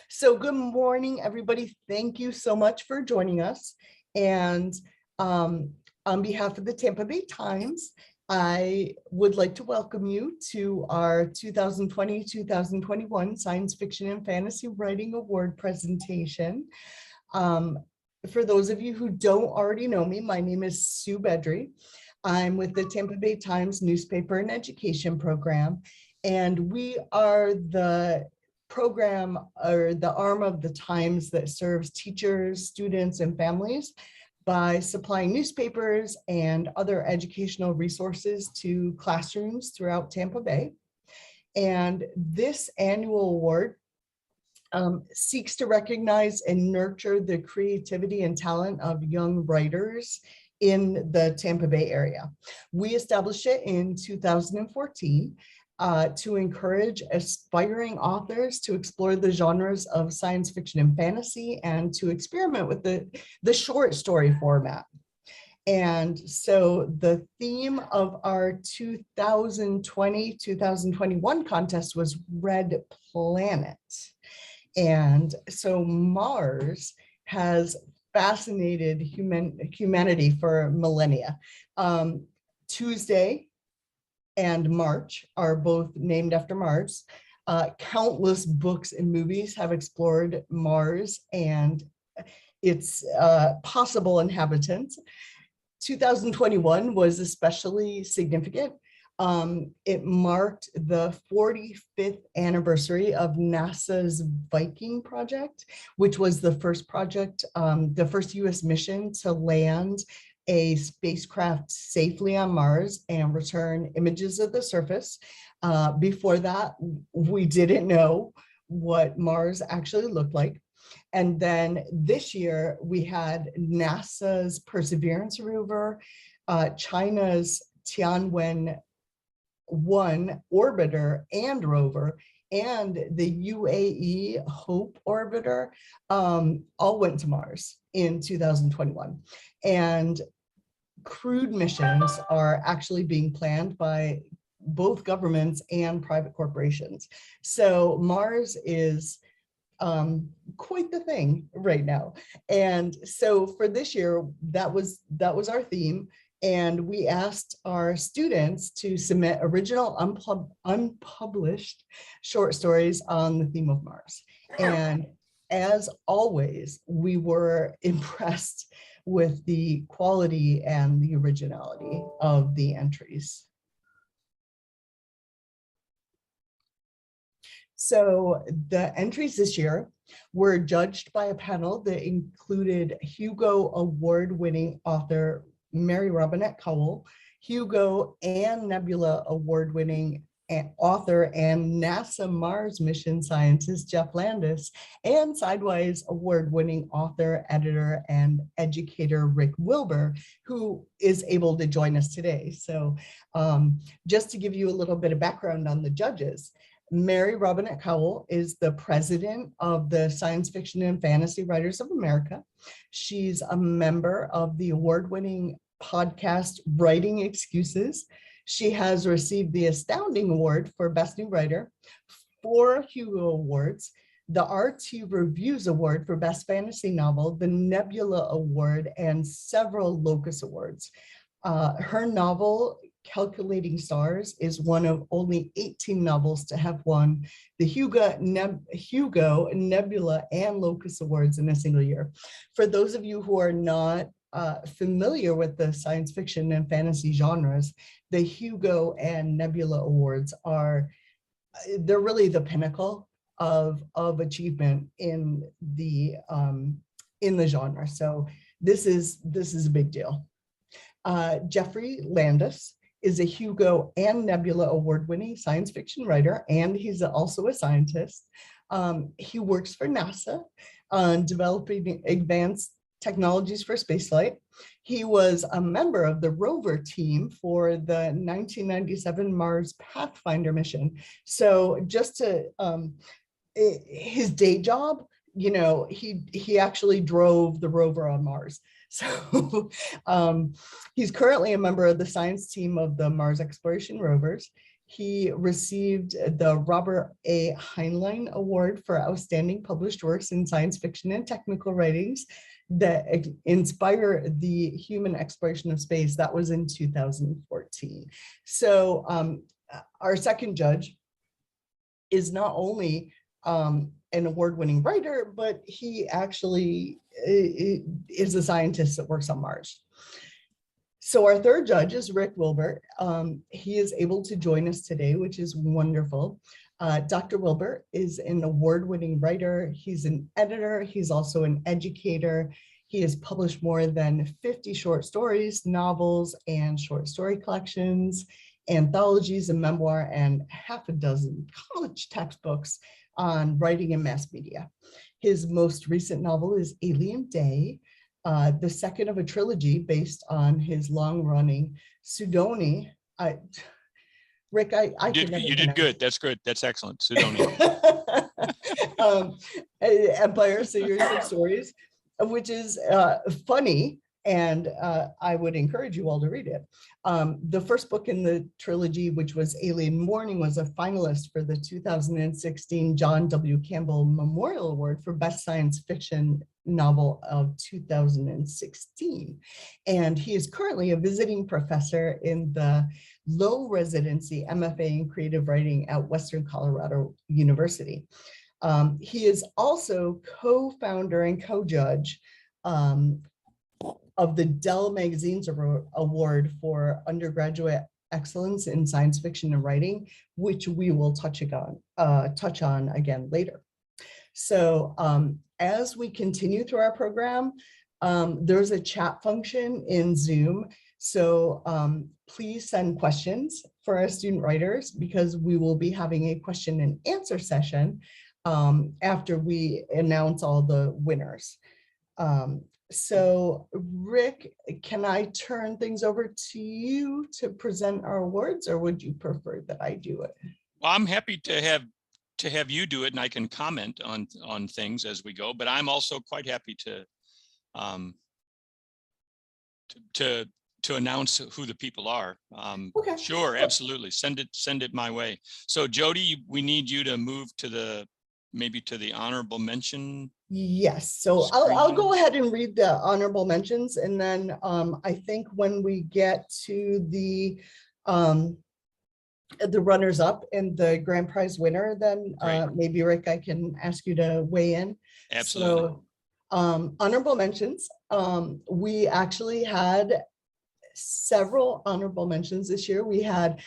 So good morning, everybody. Thank you so much for joining us. And on behalf of the Tampa Bay Times, I would like to welcome you to our 2020-2021 Science Fiction and Fantasy Writing Award presentation. For those of you who don't already know me, my name is Sue Bedry. I'm with the Tampa Bay Times newspaper and education program, and we are the program or the arm of the Times that serves teachers, students, and families by supplying newspapers and other educational resources to classrooms throughout Tampa Bay. And this annual award seeks to recognize and nurture the creativity and talent of young writers in the Tampa Bay area. We established it in 2014 to encourage aspiring authors to explore the genres of science fiction and fantasy and to experiment with the short story format. And so the theme of our 2020-2021 contest was Red Planet. And so Mars has fascinated humanity for millennia. Tuesday and March are both named after Mars. Countless books and movies have explored Mars and its possible inhabitants. 2021 was especially significant. It marked the 45th anniversary of NASA's Viking project, which was the first project, the first US mission to land a spacecraft safely on Mars and return images of the surface. Before that, we didn't know what Mars actually looked like. And then this year, we had NASA's Perseverance rover, China's Tianwen-1 orbiter and rover, and the UAE Hope orbiter all went to Mars in 2021. And crewed missions are actually being planned by both governments and private corporations. So Mars is quite the thing right now. And so for this year, that was our theme. And we asked our students to submit original unpublished short stories on the theme of Mars. And as always, we were impressed with the quality and the originality of the entries. So the entries this year were judged by a panel that included Hugo Award-winning author Mary Robinette Kowal, Hugo and Nebula Award-winning author and NASA Mars mission scientist Jeff Landis, and Sidewise Award-winning author, editor, and educator Rick Wilbur, who is able to join us today. So just to give you a little bit of background on the judges, Mary Robinette Kowal is the president of the Science Fiction and Fantasy Writers of America. She's a member of the award-winning podcast Writing Excuses. She has received the Astounding Award for Best New Writer, 4 Hugo Awards, the RT Reviews Award for Best Fantasy Novel, the Nebula Award, and several Locus Awards. Her novel, Calculating Stars, is one of only 18 novels to have won the Hugo, Nebula, and Locus Awards in a single year. For those of you who are not familiar with the science fiction and fantasy genres, the Hugo and Nebula Awards they're really the pinnacle of achievement in the genre. So this is a big deal. Jeffrey Landis is a Hugo and Nebula award-winning science fiction writer, and he's also a scientist. He works for NASA on developing advanced technologies for spaceflight. He was a member of the rover team for the 1997 Mars Pathfinder mission. So just to, his day job, he actually drove the rover on Mars. So he's currently a member of the science team of the Mars exploration rovers. He received the Robert A. Heinlein Award for Outstanding Published Works in Science Fiction and Technical Writings that inspire the human exploration of space. That was in 2014. So our second judge is not only an award-winning writer, but he actually is a scientist that works on Mars. So our third judge is Rick Wilbert. He is able to join us today, which is wonderful. Dr. Wilbert is an award-winning writer. He's an editor. He's also an educator. He has published more than 50 short stories, novels, and short story collections, anthologies, and memoir, and half a dozen college textbooks on writing and mass media. His most recent novel is Alien Day, the second of a trilogy based on his long-running Sudoni. Rick, you did good. That's good. That's excellent. Sudoni. Empire, Series of Stories, which is funny, and I would encourage you all to read it. The first book in the trilogy, which was Alien Morning, was a finalist for the 2016 John W. Campbell Memorial Award for Best Science Fiction Novel of 2016. And he is currently a visiting professor in the Low Residency MFA in Creative Writing at Western Colorado University. He is also co-founder and co-judge of the Dell Magazine's Award for Undergraduate Excellence in Science Fiction and Writing, which we will touch on again later. So as we continue through our program, there's a chat function in Zoom. So please send questions for our student writers, because we will be having a question and answer session after we announce all the winners. So Rick, can I turn things over to you to present our awards, or would you prefer that I do it? Well, I'm happy to have you do it, and I can comment on things as we go, but I'm also quite happy to announce who the people are. Okay. Sure, absolutely. Send it my way. So Jody, we need you to move to maybe to the honorable mention. Yes, so I'll go ahead and read the honorable mentions, and then I think when we get to the runners up and the grand prize winner, then maybe Rick, I can ask you to weigh in. Absolutely. So honorable mentions. We actually had several honorable mentions this year. We had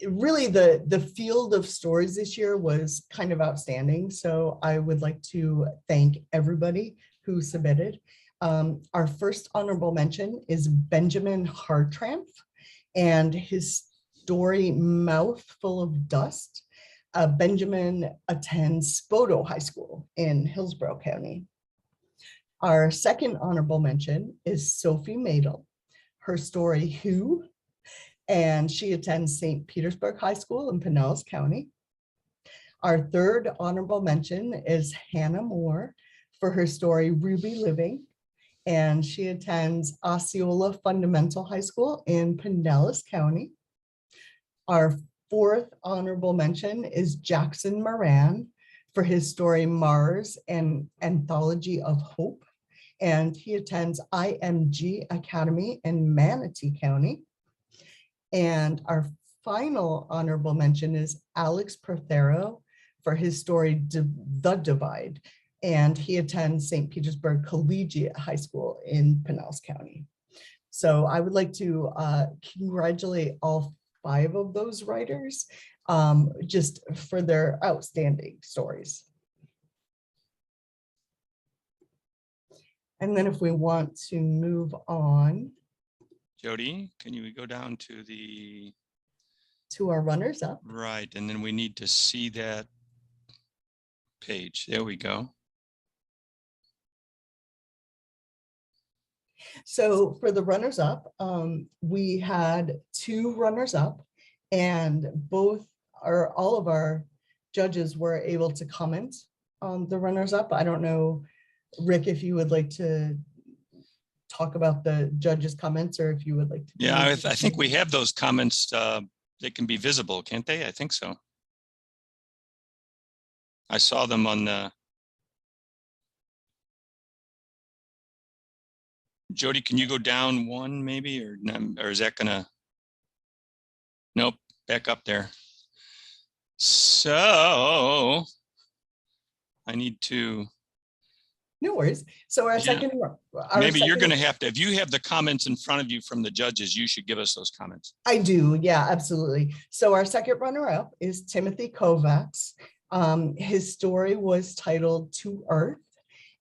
really the field of stories this year was kind of outstanding. So I would like to thank everybody who submitted. Our first honorable mention is Benjamin Hartranft and his story Mouth Full of Dust. Benjamin attends Spoto High School in Hillsborough County. Our second honorable mention is Sophie Madel. Her story Who, and she attends St. Petersburg High School in Pinellas County. Our third honorable mention is Hannah Moore for her story Ruby Living, and she attends Osceola Fundamental High School in Pinellas County. Our fourth honorable mention is Jackson Moran for his story Mars, an Anthology of Hope, and he attends IMG Academy in Manatee County. And our final honorable mention is Alex Prothero for his story The Divide, and he attends St. Petersburg Collegiate High School in Pinellas County. So I would like to congratulate all 5 of those writers just for their outstanding stories. And then if we want to move on. Jody, can you go down to our runners up? Right, and then we need to see that page. There we go. So for the runners up, we had 2 runners up, and all of our judges were able to comment on the runners up. I don't know, Rick, if you would like to talk about the judges' comments, or if you would like to. Yeah, I think we have those comments they can be visible, can't they? I think so. I saw them on the. Jody, can you go down one maybe, or is that gonna? Nope, back up there. So I need to. No worries. So our Yeah. second, Maybe you're going to have to, if you have the comments in front of you from the judges, you should give us those comments. I do. Yeah, absolutely. So our second runner-up is Timothy Kovacs. His story was titled To Earth,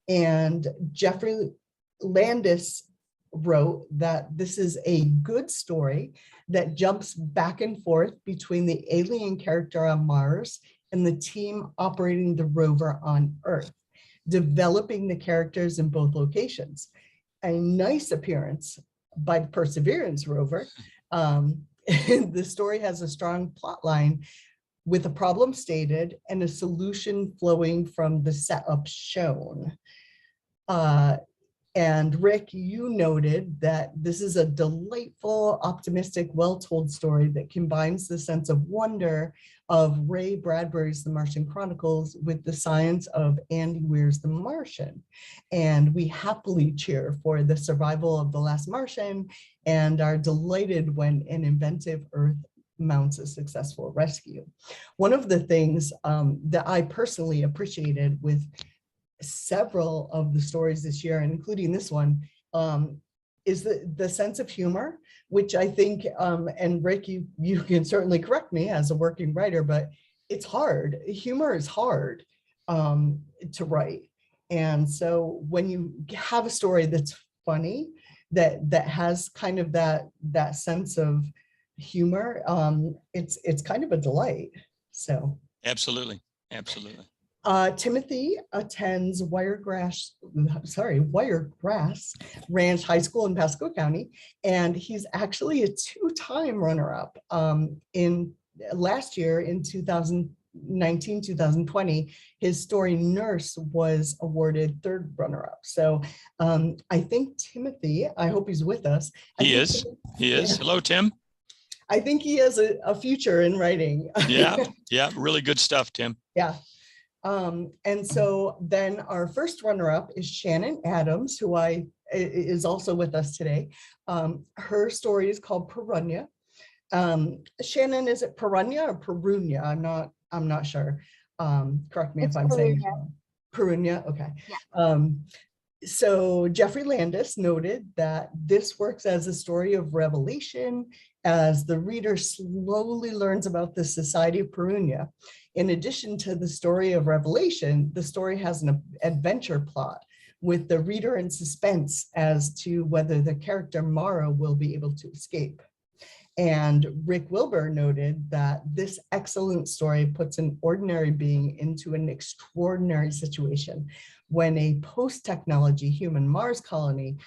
and Jeffrey Landis wrote that this is a good story that jumps back and forth between the alien character on Mars and the team operating the rover on Earth, developing the characters in both locations. A nice appearance by the Perseverance rover. The story has a strong plot line with a problem stated and a solution flowing from the setup shown. And Rick, you noted that this is a delightful, optimistic, well-told story that combines the sense of wonder of Ray Bradbury's The Martian Chronicles with the science of Andy Weir's The Martian. And we happily cheer for the survival of the last Martian and are delighted when an inventive Earth mounts a successful rescue. One of the things that I personally appreciated with several of the stories this year, including this one, is the sense of humor, which I think, and Rick, you can certainly correct me as a working writer, but it's hard. Humor is hard to write. And so when you have a story that's funny, that has kind of that sense of humor, it's kind of a delight. So absolutely, absolutely. Timothy attends Wiregrass Ranch High School in Pasco County, and he's actually a two-time runner-up. In last year, in 2019, 2020, his story Nurse was awarded third runner-up. So I think Timothy, I hope he's with us. He is. Hello, Tim. I think he has a future in writing. Yeah, really good stuff, Tim. Yeah. And so then our first runner-up is Shannon Adams, who is also with us today. Her story is called Piranha. Shannon, is it Piranha or Perunia? I'm not sure. Correct me if I'm saying it wrong. Piranha, okay. Yeah. So Jeffrey Landis noted that this works as a story of revelation as the reader slowly learns about the Society of Piranha. In addition to the story of revelation, the story has an adventure plot with the reader in suspense as to whether the character Mara will be able to escape. And Rick Wilbur noted that this excellent story puts an ordinary being into an extraordinary situation when a post-technology human Mars colony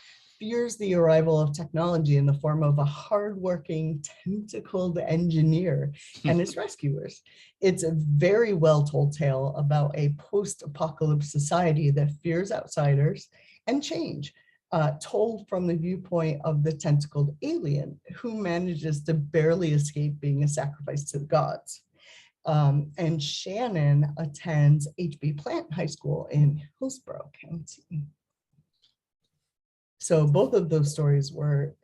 fears the arrival of technology in the form of a hardworking, tentacled engineer and his rescuers. It's a very well-told tale about a post-apocalypse society that fears outsiders and change, told from the viewpoint of the tentacled alien who manages to barely escape being a sacrifice to the gods. And Shannon attends H.B. Plant High School in Hillsborough County. So both of those stories were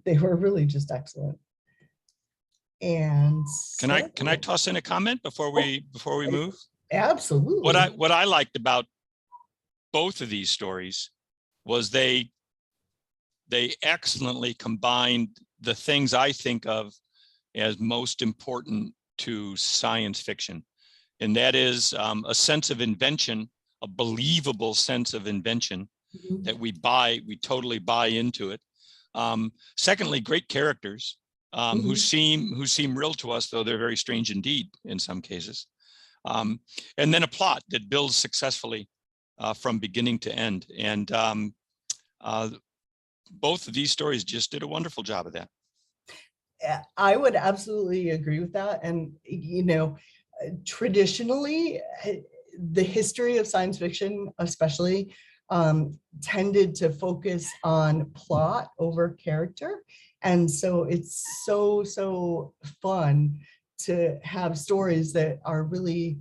really just excellent. And can I toss in a comment before we move? Absolutely. What I liked about both of these stories was they excellently combined the things I think of as most important to science fiction. And that is a sense of invention, a believable sense of invention that we totally buy into it. Secondly, great characters who seem real to us, though they're very strange indeed in some cases. And then a plot that builds successfully from beginning to end. And both of these stories just did a wonderful job of that. I would absolutely agree with that. And, traditionally, the history of science fiction, especially, tended to focus on plot over character. And so it's so fun to have stories that are really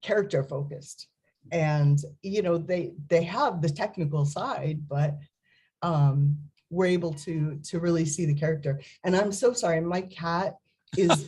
character focused. And, you know, they have the technical side, but we're able to really see the character. And I'm so sorry, is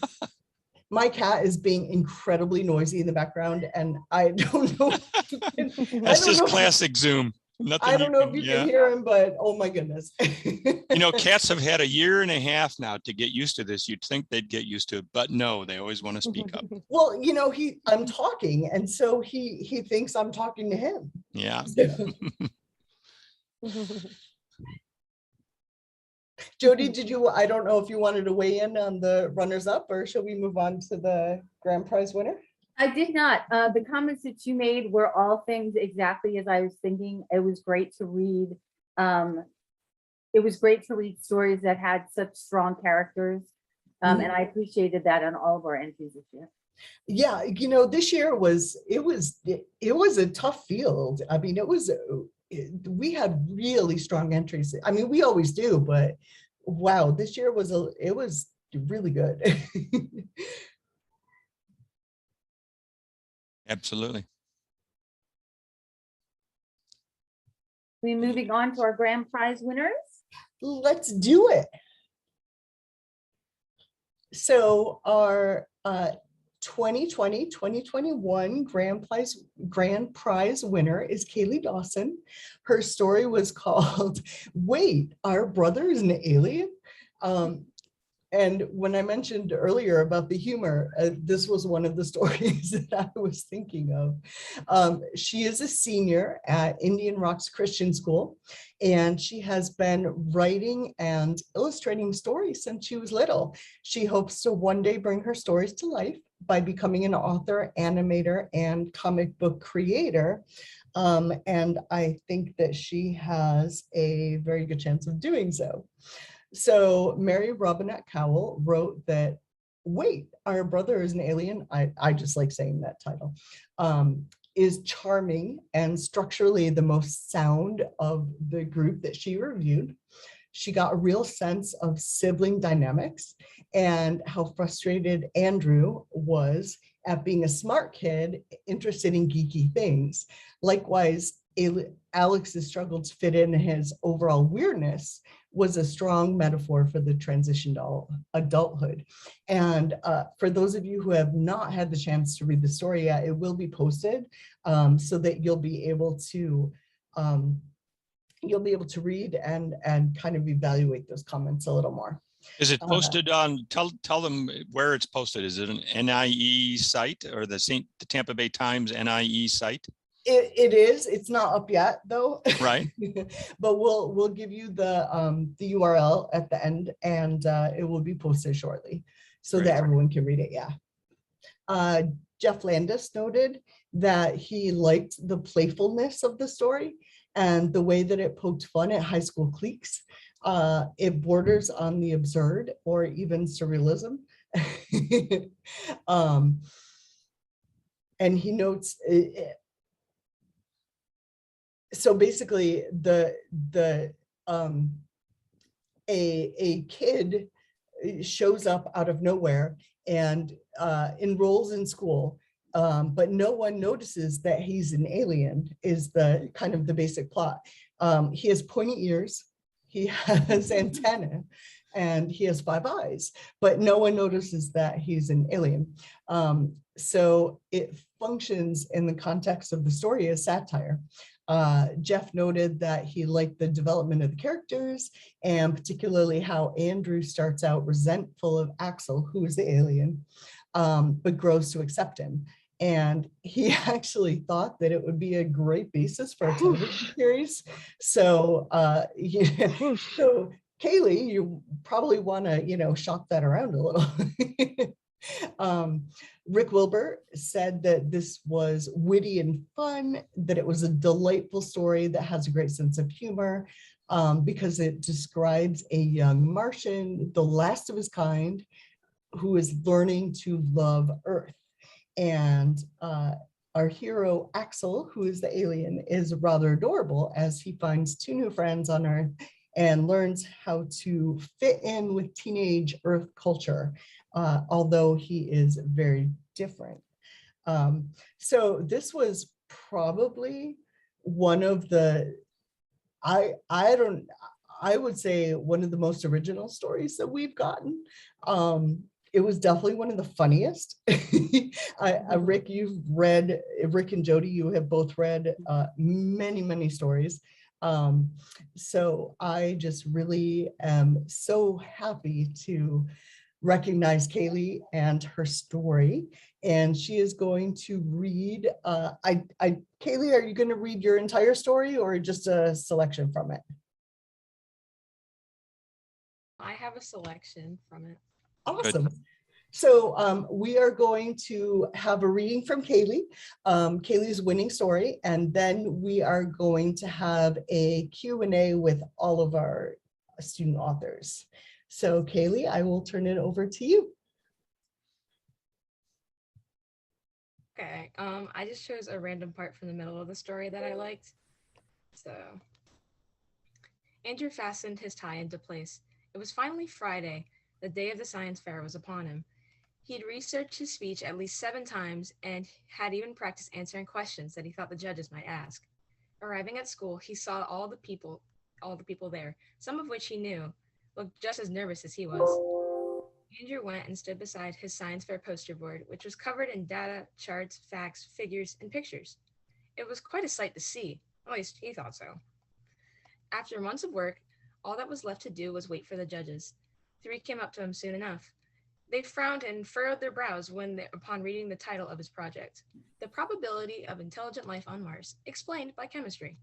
my cat is being incredibly noisy in the background, and I don't know. I That's don't just know. classic Zoom. Nothing. I don't know if you can hear him, but oh my goodness. You know, cats have had a year and a half now to get used to this. You'd think they'd get used to it, but no, they always want to speak up. Well, you know, I'm talking, and so he thinks I'm talking to him. Yeah. Jody, I don't know if you wanted to weigh in on the runners up, or shall we move on to the grand prize winner? I did not. The comments that you made were all things exactly as I was thinking. It was great to read. It was great to read stories that had such strong characters. And I appreciated that on all of our entries this year. Yeah, you know, this year was a tough field. I mean, we had really strong entries. I mean, we always do, but wow, this year was really good. Absolutely. We moving on to our grand prize winners. Let's do it. So our 2020-2021 grand prize winner is Kaylee Dawson. Her story was called Wait, Our Brother is an Alien? And when I mentioned earlier about the humor, this was one of the stories that I was thinking of. She is a senior at Indian Rocks Christian School, and she has been writing and illustrating stories since she was little. She hopes to one day bring her stories to life by becoming an author, animator, and comic book creator. And I think that she has a very good chance of doing so. So Mary Robinette Kowal wrote that, Wait, Our Brother is an Alien? I just like saying that title. Is charming and structurally the most sound of the group that she reviewed. She got a real sense of sibling dynamics and how frustrated Andrew was at being a smart kid interested in geeky things. Likewise, Alex's struggle to fit in his overall weirdness was a strong metaphor for the transition to adulthood. And for those of you who have not had the chance to read the story yet, it will be posted so that you'll be able to read and kind of evaluate those comments a little more. Is it posted on, tell them where it's posted. Is it an NIE site or the Tampa Bay Times NIE site? It is. It's not up yet though. Right. But we'll give you the URL at the end, and it will be posted shortly so that everyone can read it. Yeah. Jeff Landis noted that he liked the playfulness of the story and the way that it poked fun at high school cliques. It borders on the absurd or even surrealism. And he notes so basically a kid shows up out of nowhere and enrolls in school, but no one notices that he's an alien is the kind of the basic plot. He has pointy ears, he has antenna, and he has 5 eyes, but no one notices that he's an alien. So it functions in the context of the story as satire. Jeff noted that he liked the development of the characters and particularly how Andrew starts out resentful of Axel, who is the alien, but grows to accept him. And he actually thought that it would be a great basis for a television series. So, so Kaylee, you probably want to, shop that around a little. Rick Wilbur said that this was witty and fun, that it was a delightful story that has a great sense of humor because it describes a young Martian, the last of his kind, who is learning to love Earth. And our hero, Axel, who is the alien, is rather adorable as he finds 2 new friends on Earth and learns how to fit in with teenage Earth culture, although he is very different. So this was probably one of the, I would say one of the most original stories that we've gotten. It was definitely one of the funniest. Rick, Rick and Jody, you have both read many, many stories. So I just really am so happy to recognize Kaylee and her story. And she is going to read, Kaylee, are you going to read your entire story or just a selection from it? I have a selection from it. Awesome. So we are going to have a reading from Kaylee, Kaylee's winning story, and then we are going to have a Q&A with all of our student authors. So Kaylee, I will turn it over to you. Okay, I just chose a random part from the middle of the story that I liked. So, Andrew fastened his tie into place. It was finally Friday. The day of the science fair was upon him. He'd researched his speech at least 7 times and had even practiced answering questions that he thought the judges might ask. Arriving at school, he saw all the people there, some of which he knew, looked just as nervous as he was. Andrew went and stood beside his science fair poster board, which was covered in data, charts, facts, figures, and pictures. It was quite a sight to see, at least he thought so. After months of work, all that was left to do was wait for the judges. 3 came up to him soon enough. They frowned and furrowed their brows upon reading the title of his project, The Probability of Intelligent Life on Mars, Explained by Chemistry.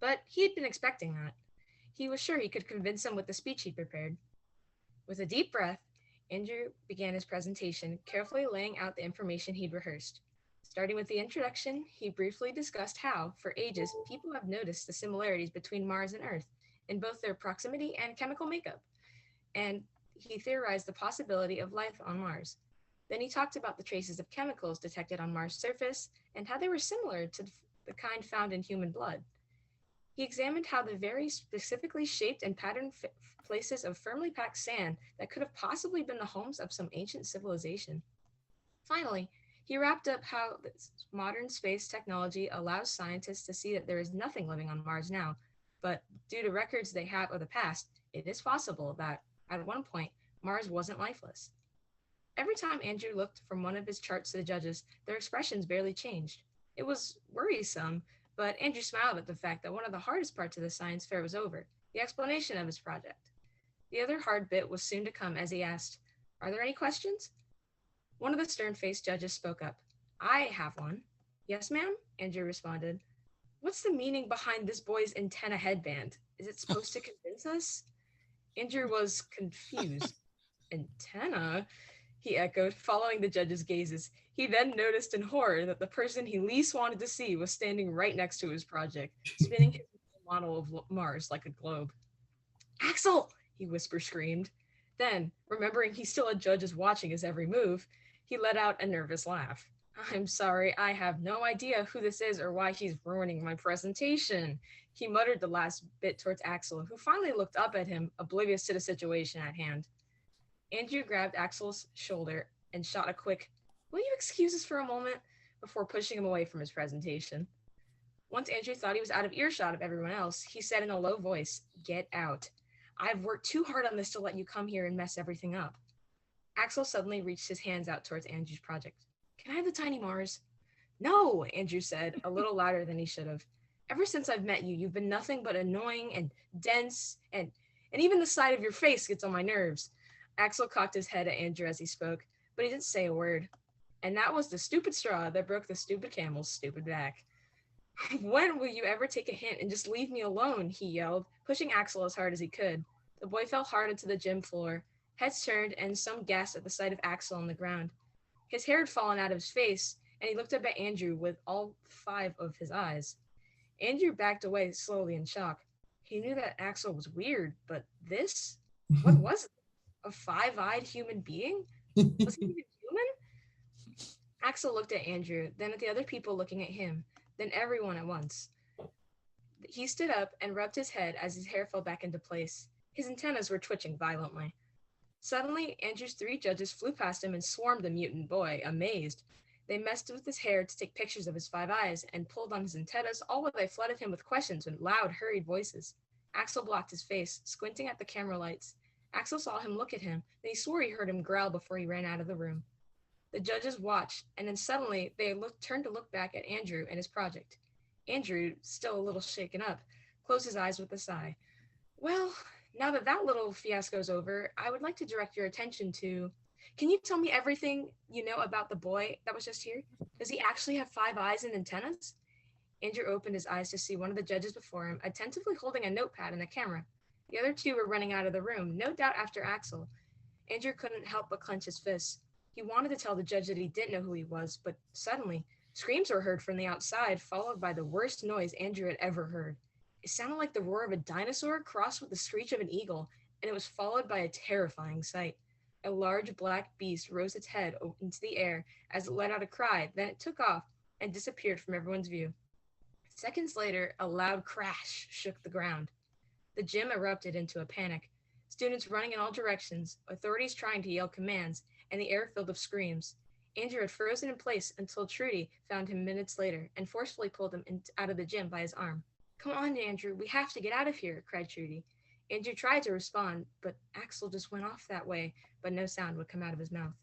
But he had been expecting that. He was sure he could convince them with the speech he'd prepared. With a deep breath, Andrew began his presentation, carefully laying out the information he'd rehearsed. Starting with the introduction, he briefly discussed how, for ages, people have noticed the similarities between Mars and Earth in both their proximity and chemical makeup, and he theorized the possibility of life on Mars. Then he talked about the traces of chemicals detected on Mars' surface and how they were similar to the kind found in human blood. He examined how the very specifically shaped and patterned places of firmly packed sand that could have possibly been the homes of some ancient civilization. Finally, he wrapped up how modern space technology allows scientists to see that there is nothing living on Mars now, but due to records they have of the past, it is possible that, at one point, Mars wasn't lifeless. Every time Andrew looked from one of his charts to the judges, their expressions barely changed. It was worrisome, but Andrew smiled at the fact that one of the hardest parts of the science fair was over, the explanation of his project. The other hard bit was soon to come as he asked, "Are there any questions?" One of the stern-faced judges spoke up. "I have one." "Yes, ma'am," Andrew responded. "What's the meaning behind this boy's antenna headband? Is it supposed to convince us?" Andrew was confused. "Antenna?" he echoed, following the judge's gazes. He then noticed in horror that the person he least wanted to see was standing right next to his project, spinning his model of Mars like a globe. "Axel!" he whisper-screamed. Then, remembering he still had judges watching his every move, he let out a nervous laugh. "I'm sorry, I have no idea who this is or why he's ruining my presentation." He muttered the last bit towards Axel, who finally looked up at him, oblivious to the situation at hand. Andrew grabbed Axel's shoulder and shot a quick, "Will you excuse us for a moment?" before pushing him away from his presentation. Once Andrew thought he was out of earshot of everyone else, he said in a low voice, "Get out. I've worked too hard on this to let you come here and mess everything up." Axel suddenly reached his hands out towards Andrew's project. "Can I have the tiny Mars?" "No," Andrew said, a little louder than he should have. "Ever since I've met you, you've been nothing but annoying and dense, and even the side of your face gets on my nerves." Axel cocked his head at Andrew as he spoke, but he didn't say a word. And that was the stupid straw that broke the stupid camel's stupid back. "When will you ever take a hint and just leave me alone?" he yelled, pushing Axel as hard as he could. The boy fell hard into the gym floor. Heads turned, and some gasped at the sight of Axel on the ground. His hair had fallen out of his face, and he looked up at Andrew with all 5 of his eyes. Andrew backed away slowly in shock. He knew that Axel was weird, but this? What was it? A 5-eyed human being? Was he even human? Axel looked at Andrew, then at the other people looking at him, then everyone at once. He stood up and rubbed his head as his hair fell back into place. His antennas were twitching violently. Suddenly, Andrew's 3 judges flew past him and swarmed the mutant boy, amazed. They messed with his hair to take pictures of his 5 eyes and pulled on his antennas, all while they flooded him with questions in loud, hurried voices. Axel blocked his face, squinting at the camera lights. Axel saw him look at him, then he swore he heard him growl before he ran out of the room. The judges watched, and then suddenly they turned to look back at Andrew and his project. Andrew, still a little shaken up, closed his eyes with a sigh. Well, now that that little fiasco's over, I would like to direct your attention to... Can you tell me everything you know about the boy that was just here? Does he actually have 5 eyes and antennas? Andrew opened his eyes to see one of the judges before him, attentively holding a notepad and a camera. The other 2 were running out of the room, no doubt after Axel. Andrew couldn't help but clench his fists. He wanted to tell the judge that he didn't know who he was, but suddenly, screams were heard from the outside, followed by the worst noise Andrew had ever heard. It sounded like the roar of a dinosaur crossed with the screech of an eagle, and it was followed by a terrifying sight. A large black beast rose its head into the air as it let out a cry, then it took off and disappeared from everyone's view. Seconds later, a loud crash shook the ground. The gym erupted into a panic. Students running in all directions, authorities trying to yell commands, and the air filled with screams. Andrew had frozen in place until Trudy found him minutes later and forcefully pulled him out of the gym by his arm. Come on, Andrew, we have to get out of here, cried Trudy. Andrew tried to respond, but Axel just went off that way, but no sound would come out of his mouth.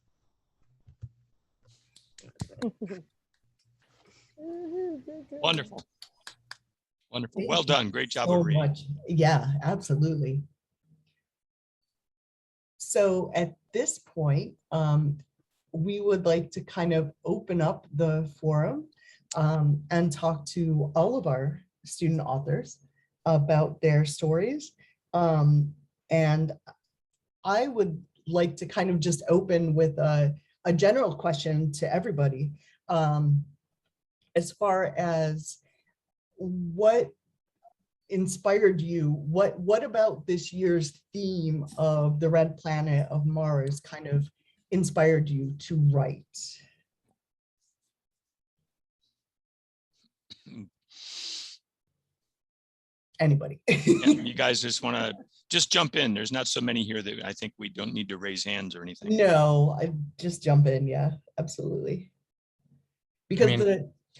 Wonderful. Wonderful. Well done. Great job So of reading. much. Yeah, absolutely. So at this point, we would like to kind of open up the forum and talk to all of our student authors about their stories. And I would like to kind of just open with a general question to everybody. As far as what inspired you, what about this year's theme of the Red Planet of Mars kind of inspired you to write? Anybody? Yeah, you guys just want to just jump in. There's not so many here that I think we don't need to raise hands or anything. No, I just jump in. Yeah, absolutely. Because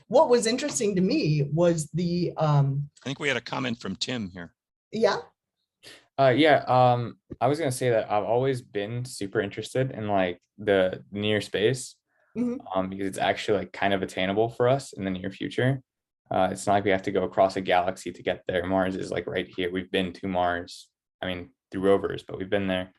what was interesting to me was the I think we had a comment from Tim here. yeah. I was gonna say that I've always been super interested in like the near space, Mhm. because it's actually like kind of attainable for us in the near future. It's not like we have to go across a galaxy to get there. Mars is like right here. We've been to Mars. I mean, through rovers, but we've been there.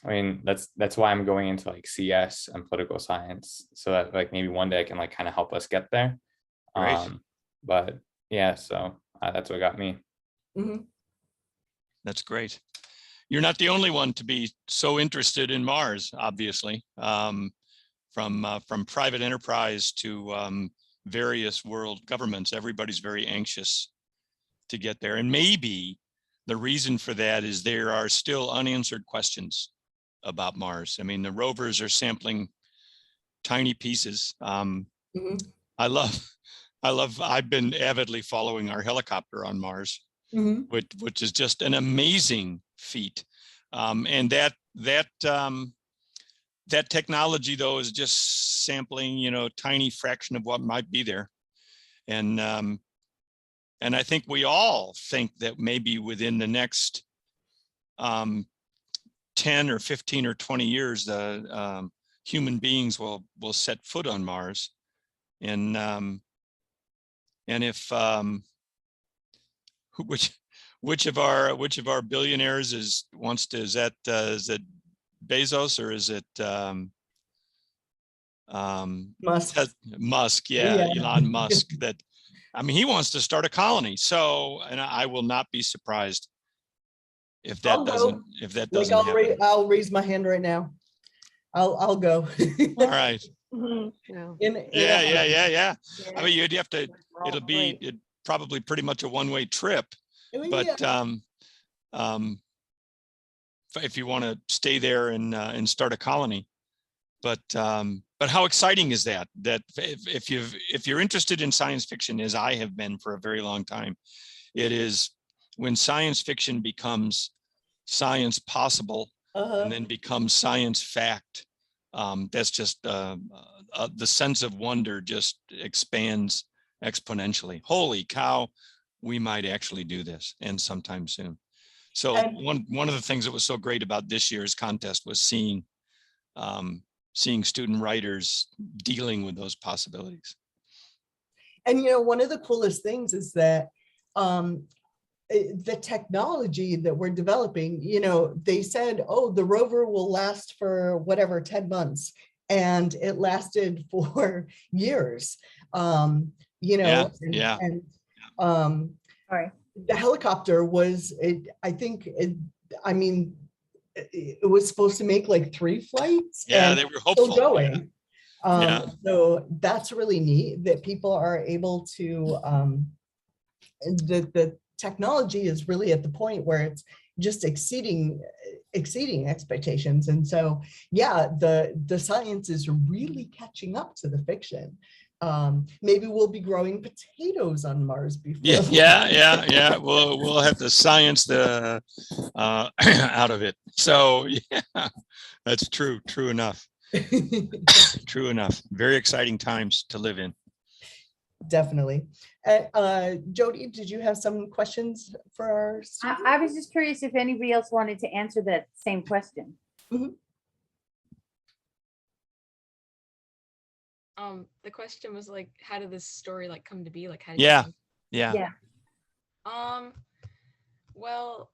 I mean, that's why I'm going into like CS and political science, so that like maybe one day I can like kind of help us get there. Great. But yeah, so that's what got me. Mhm. That's great. You're not the only one to be so interested in Mars, obviously. From private enterprise to various world governments, everybody's very anxious to get there. And maybe the reason for that is there are still unanswered questions about Mars. I mean, the rovers are sampling tiny pieces. Mhm. I've been avidly following our helicopter on Mars, Mhm. which is just an amazing feat. And that technology, though, is just sampling, tiny fraction of what might be there. And I think we all think that maybe within the next 10 or 15 or 20 years, the human beings will set foot on Mars. And if which of our billionaires is that Bezos or is it Musk. Musk? Yeah. Elon Musk. He wants to start a colony. So, and I will not be surprised if that doesn't happen. I'll raise my hand right now. I'll go. All right. Yeah. Yeah. I mean, you'd have to. It'd probably pretty much a one-way trip. But if you want to stay there and start a colony, but but how exciting is that? That if you're interested in science fiction, as I have been for a very long time, it is when science fiction becomes science possible and then becomes science fact. That's just the sense of wonder just expands exponentially. Holy cow, we might actually do this, and sometime soon. So And- one of the things that was so great about this year's contest was seeing student writers dealing with those possibilities. And, one of the coolest things is that the technology that we're developing, they said, oh, the rover will last for whatever, 10 months. And it lasted for years, Yeah, yeah. And Sorry. the helicopter was, it was supposed to make like 3 flights. Yeah, and they were still hopeful. going. Yeah. So that's really neat that people are able to, the technology is really at the point where it's just exceeding expectations. And so, yeah, the science is really catching up to the fiction. Maybe we'll be growing potatoes on Mars before. Yeah. We'll have to science the out of it. So yeah, that's true. True enough. True enough. Very exciting times to live in. Definitely. Jody, did you have some questions for our students? I was just curious if anybody else wanted to answer that same question. The question was like, how did this story like come to be? Like, how did Yeah. you Yeah. Well,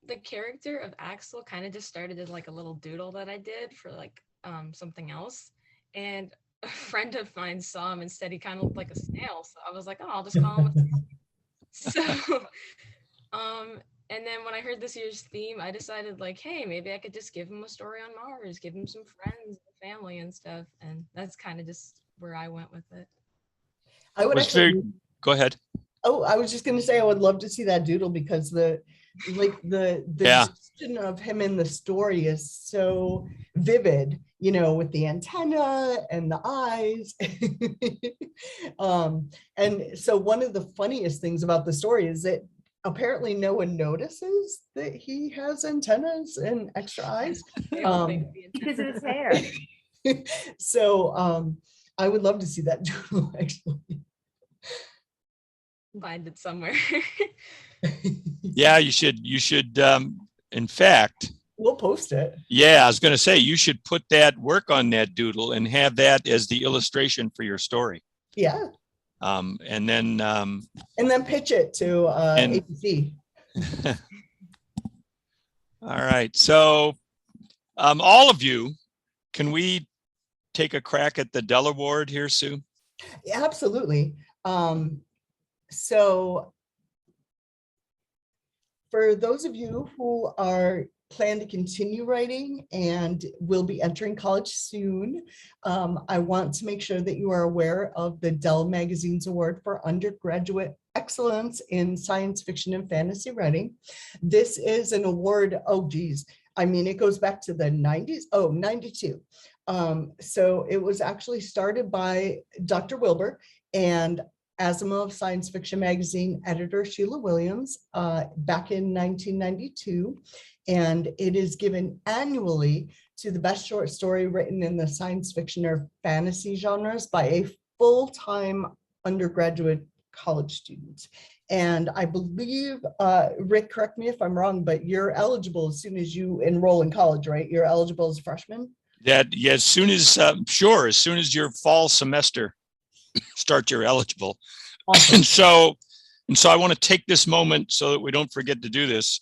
the character of Axel kind of just started as like a little doodle that I did for like something else, and a friend of mine saw him and said he kind of looked like a snail, so I was like, oh, I'll just call him a snail. So and then when I heard this year's theme, I decided like, hey, maybe I could just give him a story on Mars, give him some friends and family and stuff, and that's kind of just where I went with it. I would Was actually. very- Go ahead. Oh, I was just going to say, I would love to see that doodle because the Yeah. description of him in the story is so vivid, with the antenna and the eyes. And so one of the funniest things about the story is that apparently no one notices that he has antennas and extra eyes. They all think the Because of his hair. So I would love to see that doodle actually. find it somewhere. Yeah, you should in fact, We'll post it. yeah, I was going to say you should put that work on that doodle and have that as the illustration for your story. Yeah. And then pitch it to And- ABC. all right. So all of you, can we take a crack at the Dell Award here, Sue? Yeah, absolutely. So for those of you who plan to continue writing and will be entering college soon, I want to make sure that you are aware of the Dell Magazine's Award for Undergraduate Excellence in Science Fiction and Fantasy Writing. This is an award, it goes back to the 90s, 92. So it was actually started by Dr. Wilbur and Asimov Science Fiction Magazine editor Sheila Williams back in 1992. And it is given annually to the best short story written in the science fiction or fantasy genres by a full-time undergraduate college student. And I believe, Rick, correct me if I'm wrong, but you're eligible as soon as you enroll in college, right? You're eligible as a freshman? Yeah, as soon as your fall semester starts, you're eligible. Awesome. And so I want to take this moment so that we don't forget to do this,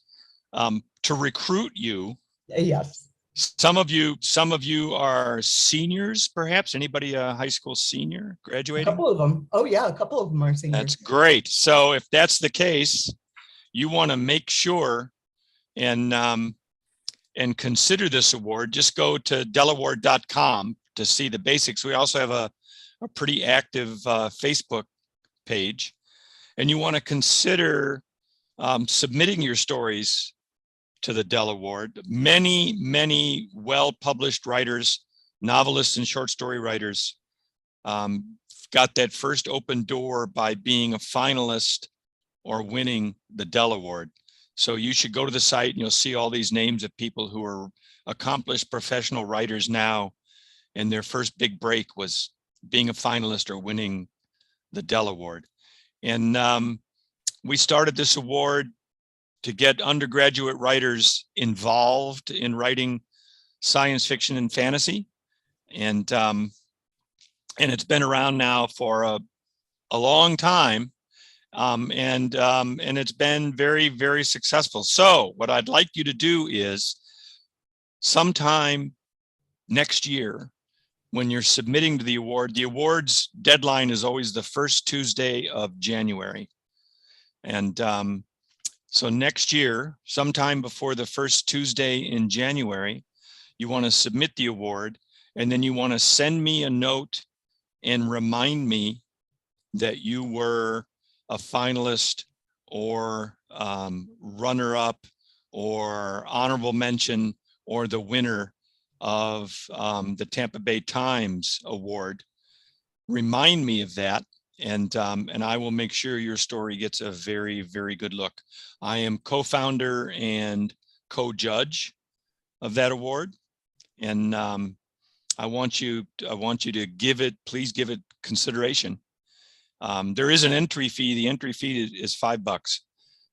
to recruit you. Yes. Some of you are seniors, perhaps. Anybody a high school senior A graduating? couple of them. Oh yeah, a couple of them are seniors. That's great. So if that's the case, you want to make sure and consider this award. Just go to dellaward.com to see the basics. We also have a pretty active Facebook page, and you want to consider submitting your stories to the Dell Award. Many well-published writers novelists and short story writers got that first open door by being a finalist or winning the Dell Award. So you should go to the site and you'll see all these names of people who are accomplished professional writers now, and their first big break was being a finalist or winning the Dell Award. And we started this award to get undergraduate writers involved in writing science fiction and fantasy. And it's been around now for a long time. And it's been very, very successful. So what I'd like you to do is sometime next year, when you're submitting to the award's deadline is always the first Tuesday of January. And so next year, sometime before the first Tuesday in January, you want to submit the award, and then you want to send me a note and remind me that you were a finalist or runner-up or honorable mention or the winner of the Tampa Bay Times Award. Remind me of that, and I will make sure your story gets a very, very good look. I am co-founder and co-judge of that award, and I want you to please give it consideration. There is an entry fee. The entry fee is $5.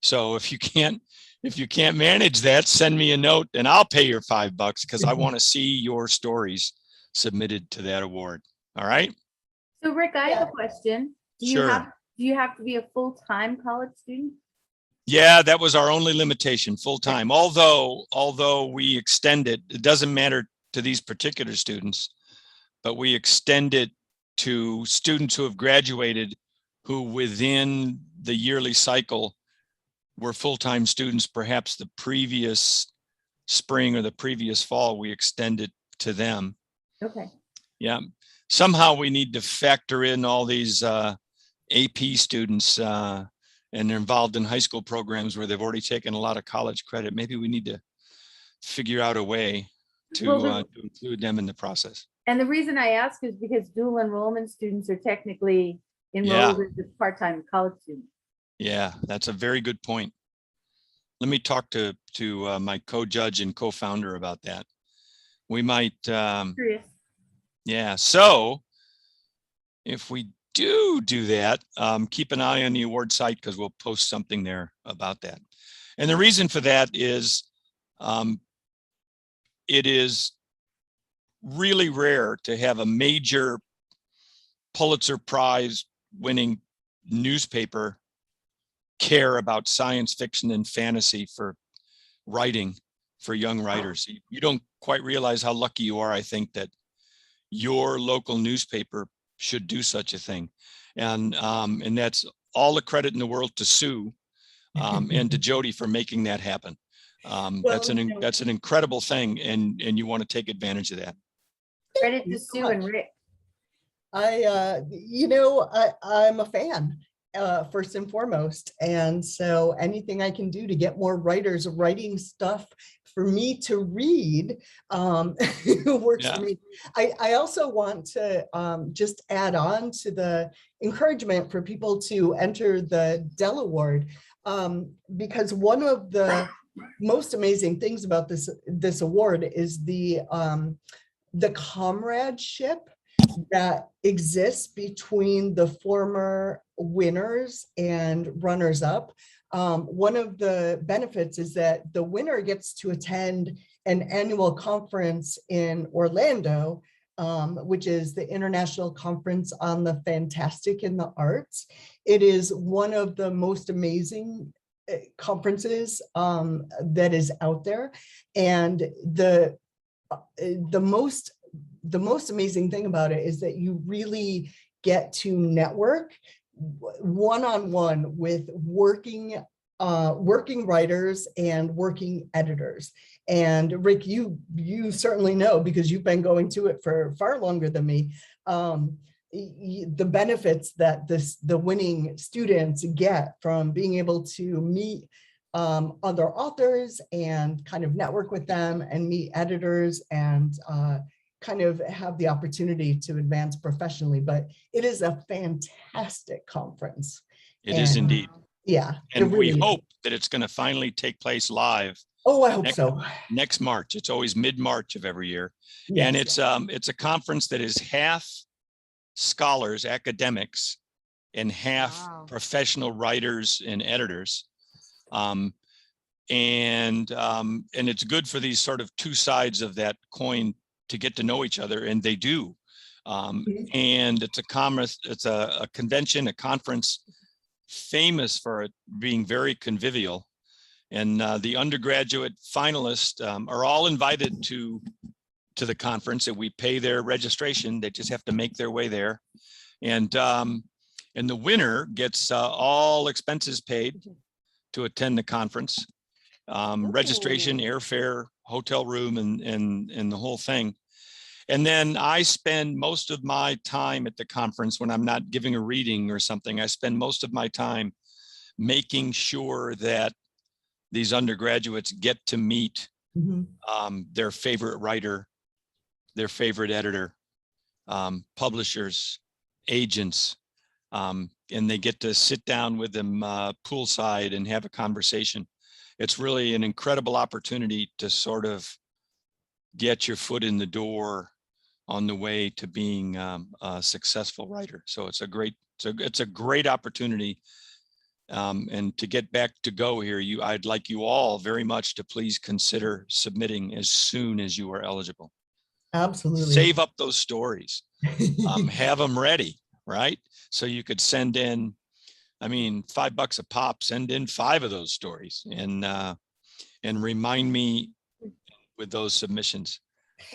So if you can't manage that, send me a note and I'll pay your $5 because I want to see your stories submitted to that award. All right. So Rick, I have a question. Do Sure. you have to be a full-time college student? Yeah, that was our only limitation, full time. Although we extend it, it doesn't matter to these particular students, but we extend it to students who have graduated who within the yearly cycle were full-time students, perhaps the previous spring or the previous fall, we extend it to them. Okay. Yeah. Somehow we need to factor in all these AP students and they're involved in high school programs where they've already taken a lot of college credit. Maybe we need to figure out a way to, to include them in the process. And the reason I ask is because dual enrollment students are technically enrolled as part-time college students. Yeah, that's a very good point. Let me talk to my co-judge and co-founder about that. We might, Curious. yeah. So if we do that, keep an eye on the award site because we'll post something there about that. And the reason for that is it is really rare to have a major Pulitzer Prize winning newspaper care about science fiction and fantasy for writing for young writers. You don't quite realize how lucky you are, I think, that your local newspaper should do such a thing. And that's all the credit in the world to Sue and to Jody for making that happen. That's an incredible thing, and you want to take advantage of that. Credit to Sue and Rick. I'm a fan, first and foremost. And so anything I can do to get more writers writing stuff for me to read works for me. I also want to just add on to the encouragement for people to enter the Dell Award, because one of the most amazing things about this award is the comradeship that exists between the former winners and runners up. One of the benefits is that the winner gets to attend an annual conference in Orlando, which is the International Conference on the Fantastic in the Arts. It is one of the most amazing conferences that is out there. And the most amazing thing about it is that you really get to network one-on-one with working writers and working editors. And Rick, you certainly know, because you've been going to it for far longer than me, the benefits that the winning students get from being able to meet other authors and kind of network with them and meet editors and kind of have the opportunity to advance professionally, but it is a fantastic conference. It is And- indeed. Yeah. it And we really is. hope that it's going to finally take place live Oh, I hope next- so. next March. It's always mid-March of every year. Yes. And it's a conference that is half scholars, academics, and half Wow. professional writers and editors. And it's good for these sort of two sides of that coin to get to know each other, and they do. Mhm. And it's a convention, a conference famous for it being very convivial. And the undergraduate finalists are all invited to the conference, and we pay their registration. They just have to make their way there. And the winner gets all expenses paid to attend the conference. Registration, airfare, hotel room, and the whole thing. And then I spend most of my time at the conference when I'm not giving a reading or something. I spend most of my time making sure that these undergraduates get to meet Mhm. their favorite writer, their favorite editor, publishers, agents, and they get to sit down with them poolside and have a conversation. It's really an incredible opportunity to sort of get your foot in the door on the way to being a successful writer. So it's a great opportunity. And to get back to go here, I'd like you all very much to please consider submitting as soon as you are eligible. Absolutely. Save up those stories, have them ready, right? So you could send in, I mean, $5 a pop, send in 5 of those stories and remind me with those submissions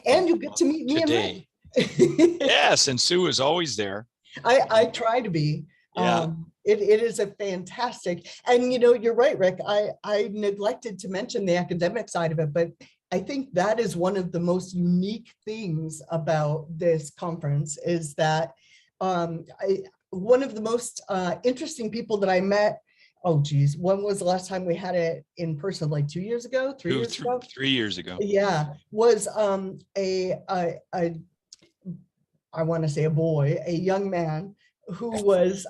And you get to meet me today. and Ray. Yes, and Sue is always there. I try to be. Yeah. It is a fantastic, and you're right, Rick. I neglected to mention the academic side of it, but I think that is one of the most unique things about this conference is that one of the most interesting people that I met. Oh, geez, when was the last time we had it in person? Like 2 years ago, 3 years ago? 3 years ago. Yeah, was I want to say a boy, a young man who was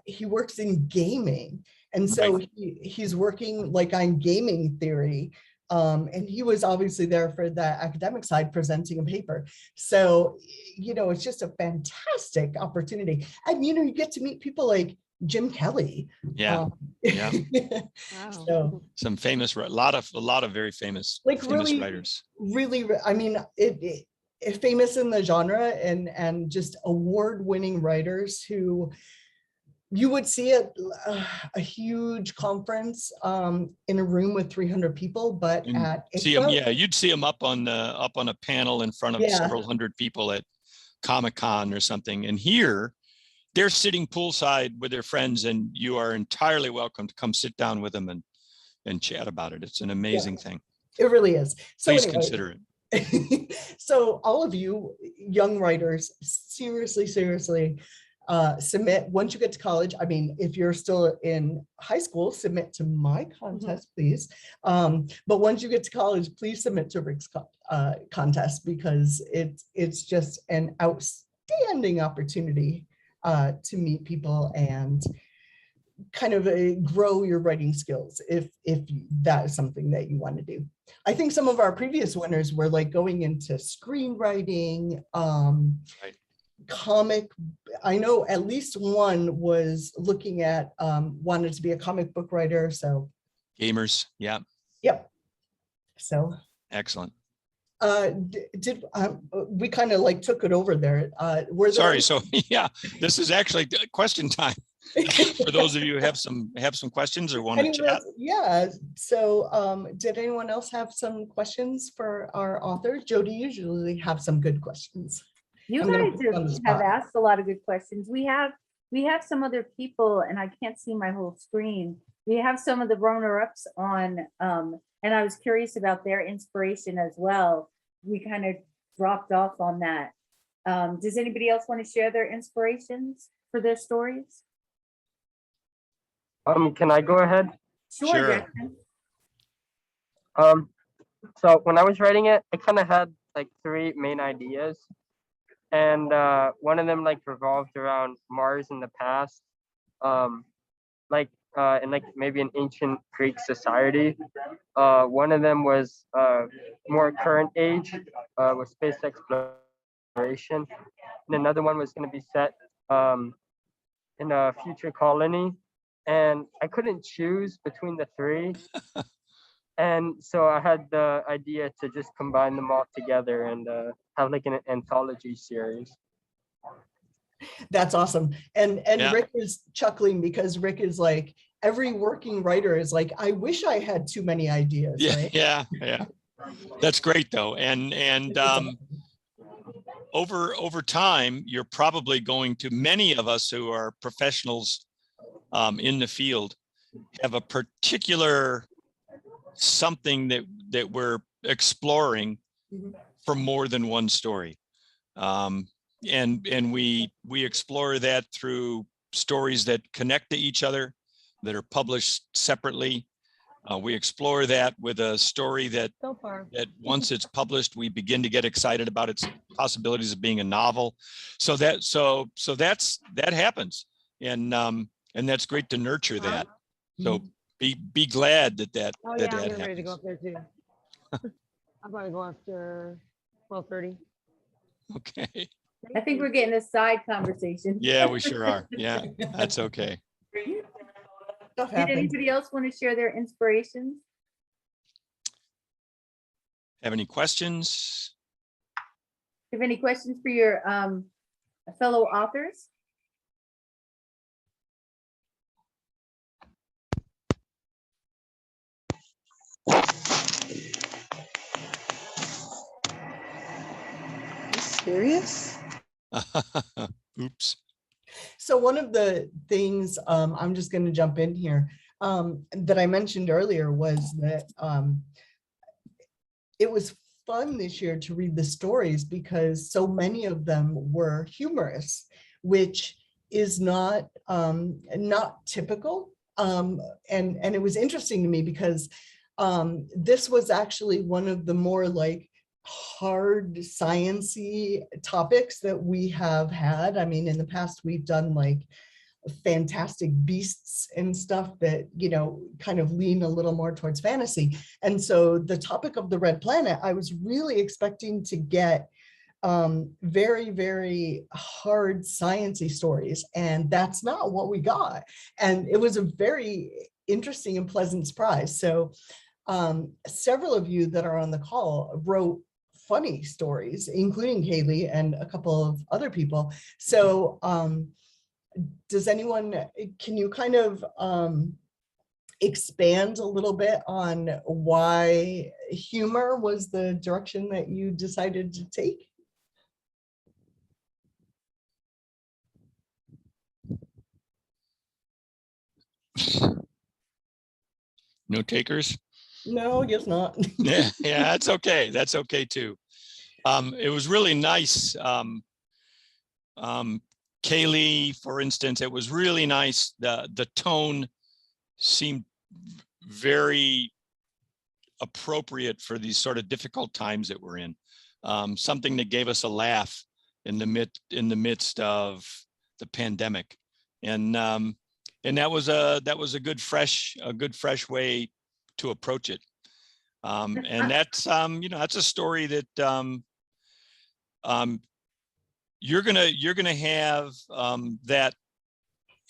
he works in gaming, and so he's working like on gaming theory, and he was obviously there for the academic side presenting a paper. So it's just a fantastic opportunity, and you get to meet people like Jim Kelly. Yeah. Yeah. Wow. So Some famous, a lot of very famous, Like famous really- writers. really, I mean, it famous in the genre and just award-winning writers who you would see at a huge conference in a room with 300 people, but And at see them, ICFA, yeah, you'd see them up on a panel in front of Yeah. several hundred people at Comic-Con or something. And here, they're sitting poolside with their friends, and you are entirely welcome to come sit down with them and chat about it. It's an amazing thing. it really is. So Please anyway, consider it. so all of you young writers, seriously, submit once you get to college. I mean, if you're still in high school, submit to my contest, please. But once you get to college, please submit to Rick's contest, because it's just an outstanding opportunity to meet people and kind of grow your writing skills if that is something that you want to do. I think some of our previous winners were like going into screenwriting, comic. I know at least one was looking at wanted to be a comic book writer. So Gamers, yeah, yep. So excellent. did we kind of like took it over there? Were there Sorry, so yeah, this is actually question time. For those of you who have some questions or want to anyone chat. else? Yeah. So did anyone else have some questions for our author? Jody usually have some good questions. You I'm gonna guys put you on the have spot. asked a lot of good questions. We have some other people, and I can't see my whole screen. We have some of the runner-ups on, and I was curious about their inspiration as well. We kind of dropped off on that. Does anybody else want to share their inspirations for their stories? Can I go ahead? Sure. Jackson. So when I was writing it, I kind of had like 3 main ideas, and one of them like revolved around Mars in the past, like in like maybe an ancient Greek society. One of them was more current age with space exploration, and another one was going to be set in a future colony. And I couldn't choose between the 3. And so I had the idea to just combine them all together and have like an anthology series. That's awesome. And Yeah. Rick is chuckling because Rick is like, every working writer is like, I wish I had too many ideas, Yeah, right? yeah. That's great though. And It's awesome. over time, you're probably going to, many of us who are professionals in the field have a particular something that we're exploring Mhm. for more than one story. And we explore that through stories that connect to each other, that are published separately. We explore that with a story that once it's published, we begin to get excited about its possibilities of being a novel. So that happens, and that's great to nurture that. So be glad that Oh yeah, I'm that getting ready to go happens. up there too. I'm gonna go after 12:30. Okay. I think we're getting a side conversation. Yeah, we sure are. Yeah, that's okay. Stuff Did happens. anybody else want to share their inspirations? Have any questions? Have any questions for your fellow authors? Serious? Oops. So one of the things, I'm just going to jump in here, that I mentioned earlier was that it was fun this year to read the stories because so many of them were humorous, which is not typical. And it was interesting to me because this was actually one of the more like hard science-y topics that we have had. I mean, in the past, we've done like Fantastic Beasts and stuff that, you know, kind of lean a little more towards fantasy. And so the topic of the Red Planet, I was really expecting to get very, very hard sciencey stories. And that's not what we got. And it was a very interesting and pleasant surprise. So several of you that are on the call wrote funny stories, including Kaylee and a couple of other people. So does anyone, can you kind of expand a little bit on why humor was the direction that you decided to take? No takers? No, I guess not. Yeah, that's okay. That's okay too. It was really nice. Kaylee, for instance, it was really nice. The tone seemed very appropriate for these sort of difficult times that we're in. Something that gave us a laugh in the midst of the pandemic, and that was a good fresh way to approach it. And that's that's a story that you're gonna have that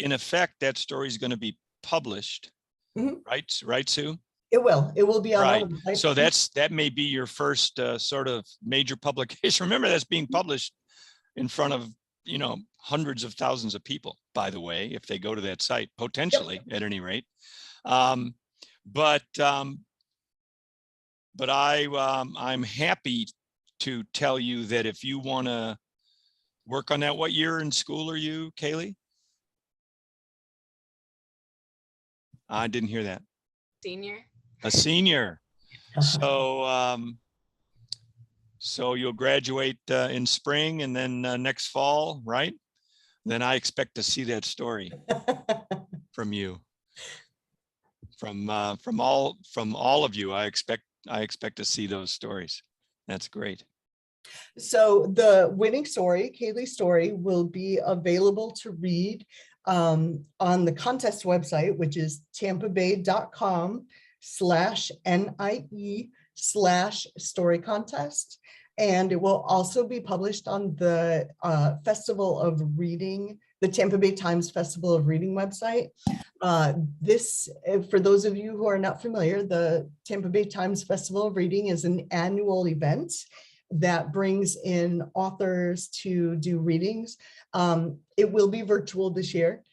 in effect. That story is going to be published, Mhm. right, Sue? It will be on Right. our website. So that may be your first sort of major publication. Remember, that's being published in front of hundreds of thousands of people, by the way, if they go to that site, potentially, at any rate. But I'm happy to tell you that if you want to work on that, what year in school are you, Kaylee? I didn't hear that. Senior. A senior. So you'll graduate in spring, and then next fall, right? Then I expect to see that story from you. From all of you, I expect to see those stories. That's great. So the winning story, Kaylee's story, will be available to read on the contest website, which is tampabay.com/NIE/story contest. And it will also be published on the Festival of Reading, the Tampa Bay Times Festival of Reading website. For those of you who are not familiar, the Tampa Bay Times Festival of Reading is an annual event that brings in authors to do readings. It will be virtual this year.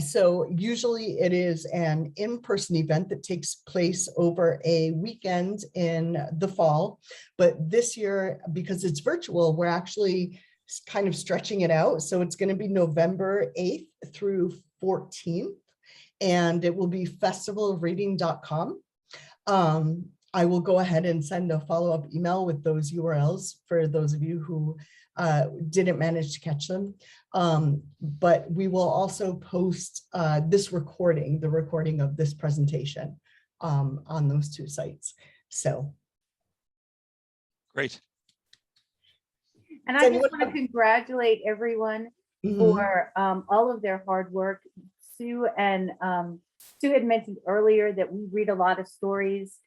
So usually it is an in-person event that takes place over a weekend in the fall. But this year, because it's virtual, we're actually kind of stretching it out. So it's going to be November 8th through 14th, and it will be festivalofreading.com. I will go ahead and send a follow-up email with those URLs for those of you who didn't manage to catch them. But we will also post this recording, the recording of this presentation on those two sites. So. Great. And Does I anyone just want to congratulate everyone Mhm. for all of their hard work. Sue had mentioned earlier that we read a lot of stories.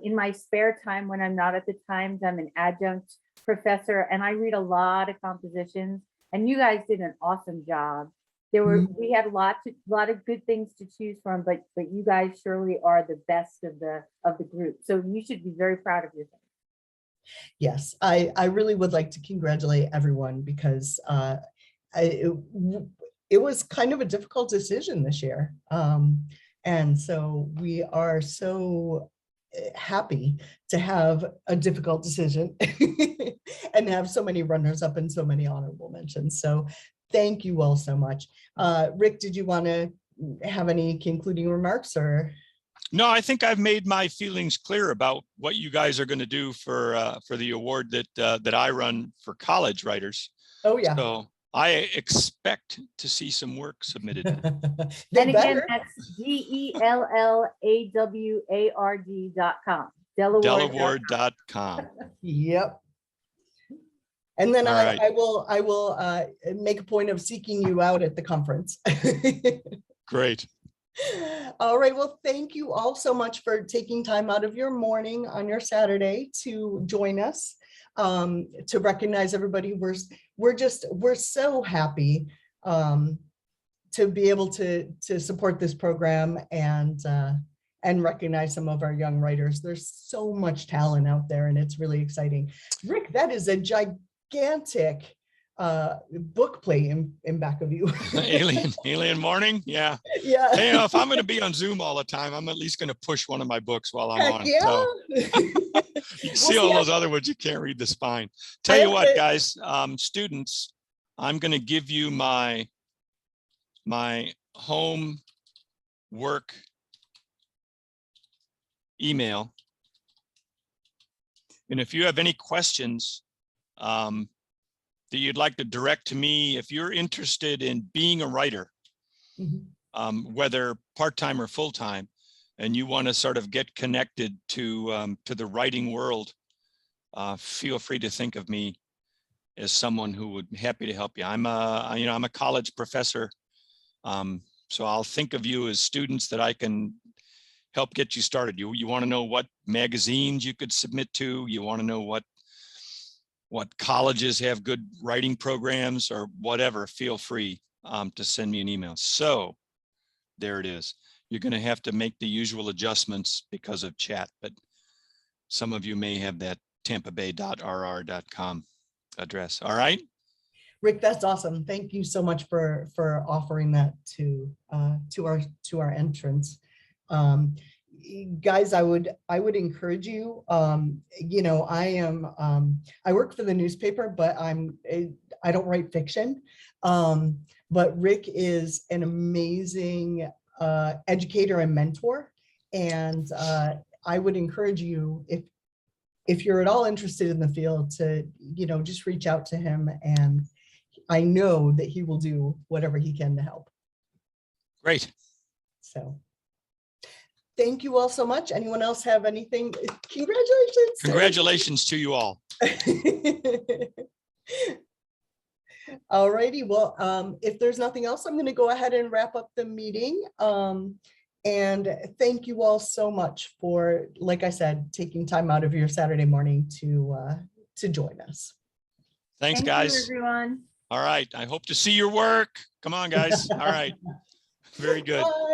In my spare time, when I'm not at the Times, I'm an adjunct professor, and I read a lot of compositions. And you guys did an awesome job. We had a lot of good things to choose from, but you guys surely are the best of the group. So you should be very proud of yourself. Yes, I really would like to congratulate everyone because it was kind of a difficult decision this year. And so we are so happy to have a difficult decision and have so many runners up and so many honorable mentions. So thank you all so much. Rick, did you want to have any concluding remarks or? No, I think I've made my feelings clear about what you guys are going to do for the award that I run for college writers. Oh yeah. So I expect to see some work submitted. They And again, better. that's DELLAWARD.com. Delaware.com. Yep. And then All right. I will make a point of seeking you out at the conference. Great. All right. Well, thank you all so much for taking time out of your morning on your Saturday to join us, to recognize everybody. We're so happy to be able to support this program and recognize some of our young writers. There's so much talent out there, and it's really exciting. Rick, that is a gigantic book plate in back of you. Alien Morning. Yeah. Yeah. Hey, if I'm going to be on Zoom all the time, I'm at least going to push one of my books while I'm Heck on. yeah. So you see all those other ones, you can't read the spine. Tell you what, guys, students, I'm going to give you my home work email. And if you have any questions that you'd like to direct to me, if you're interested in being a writer, whether part-time or full-time, and you want to sort of get connected to the writing world, feel free to think of me as someone who would be happy to help you. I'm a college professor, so I'll think of you as students that I can help get you started. You want to know what magazines you could submit to, you want to know what colleges have good writing programs or whatever, feel free to send me an email. So there it is. You're going to have to make the usual adjustments because of chat, but some of you may have that tampabay.rr.com address. All right. Rick, that's awesome. Thank you so much for offering that to our entrance. Guys, I would encourage you. I work for the newspaper, but I don't write fiction. But Rick is an amazing educator and mentor, and I would encourage you, if you're at all interested in the field, to just reach out to him, and I know that he will do whatever he can to help. Great. So. Thank you all so much. Anyone else have anything? Congratulations. Congratulations to you all. All righty, well, if there's nothing else, I'm gonna go ahead and wrap up the meeting. And thank you all so much for, like I said, taking time out of your Saturday morning to join us. Thanks, Thank you, guys. everyone. All right. I hope to see your work. Come on, guys. All right. Very good. Bye.